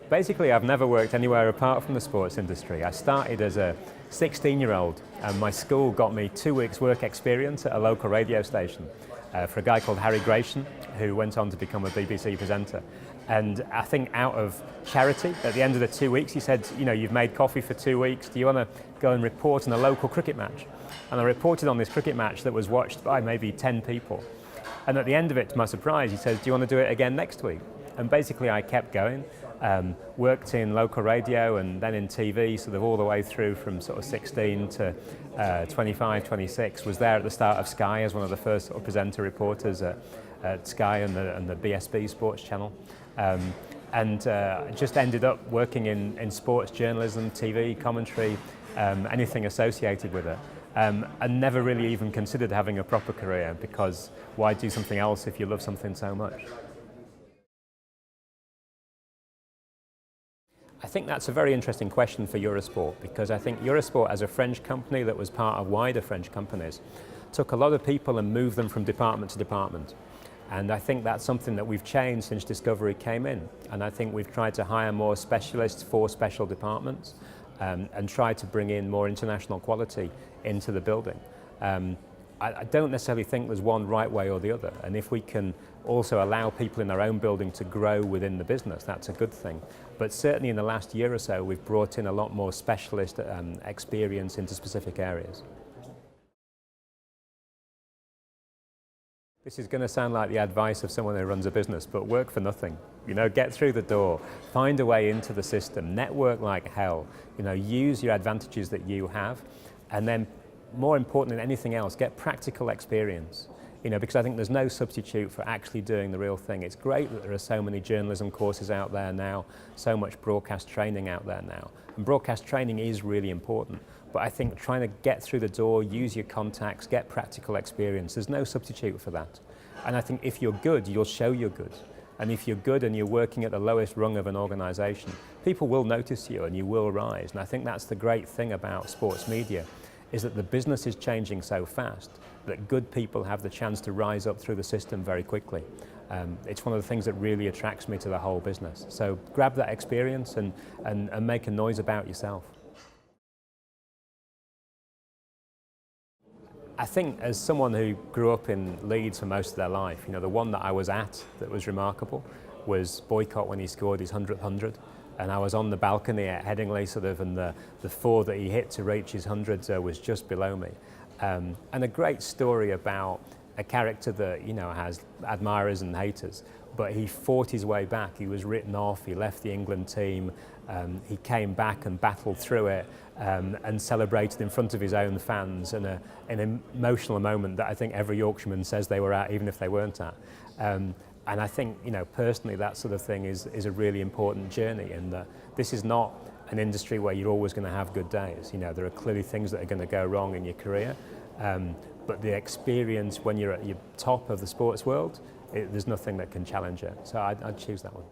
Basically, I've never worked anywhere apart from the sports industry. I started as a 16-year-old and my school got me 2 weeks work experience at a local radio station for a guy called Harry Grayson, who went on to become a BBC presenter. And I think out of charity, at the end of the 2 weeks, he said, you know, you've made coffee for 2 weeks, do you want to go and report on a local cricket match? And I reported on this cricket match that was watched by maybe 10 people. And at the end of it, to my surprise, he says, do you want to do it again next week? And basically I kept going, worked in local radio and then in TV, sort of all the way through from sort of 16 to 25, 26, was there at the start of Sky as one of the first sort of presenter reporters at Sky and the BSB sports channel. And just ended up working in sports journalism, TV, commentary, anything associated with it. And never really even considered having a proper career, because why do something else if you love something so much? I think that's a very interesting question for Eurosport, because I think Eurosport, as a French company that was part of wider French companies, took a lot of people and moved them from department to department. And I think that's something that we've changed since Discovery came in. And I think we've tried to hire more specialists for special departments and try to bring in more international quality into the building. I don't necessarily think there's one right way or the other, and if we can also allow people in their own building to grow within the business, that's a good thing. But certainly in the last year or so, we've brought in a lot more specialist experience into specific areas. This is going to sound like the advice of someone who runs a business, but work for nothing. You know, get through the door, find a way into the system, network like hell, you know, use your advantages that you have, and then more important than anything else, get practical experience. You know, because I think there's no substitute for actually doing the real thing. It's great that there are so many journalism courses out there now, so much broadcast training out there now. And broadcast training is really important. But I think trying to get through the door, use your contacts, get practical experience, there's no substitute for that. And I think if you're good, you'll show you're good. And if you're good and you're working at the lowest rung of an organisation, people will notice you and you will rise. And I think that's the great thing about sports media, is that the business is changing so fast that good people have the chance to rise up through the system very quickly. It's one of the things that really attracts me to the whole business. So grab that experience and make a noise about yourself. I think as someone who grew up in Leeds for most of their life, you know, the one that I was at that was remarkable was Boycott when he scored his 100th 100. And I was on the balcony at Headingley, sort of, and the 4 that he hit to reach his 100 was just below me. And a great story about a character that, you know, has admirers and haters, but he fought his way back. He was written off, he left the England team, he came back and battled through it and celebrated in front of his own fans in an emotional moment that I think every Yorkshireman says they were at, even if they weren't at. And I think, you know, personally, that sort of thing is a really important journey, and this is not an industry where you're always going to have good days. You know, there are clearly things that are going to go wrong in your career, but the experience when you're at your top of the sports world, there's nothing that can challenge it. So I'd choose that one.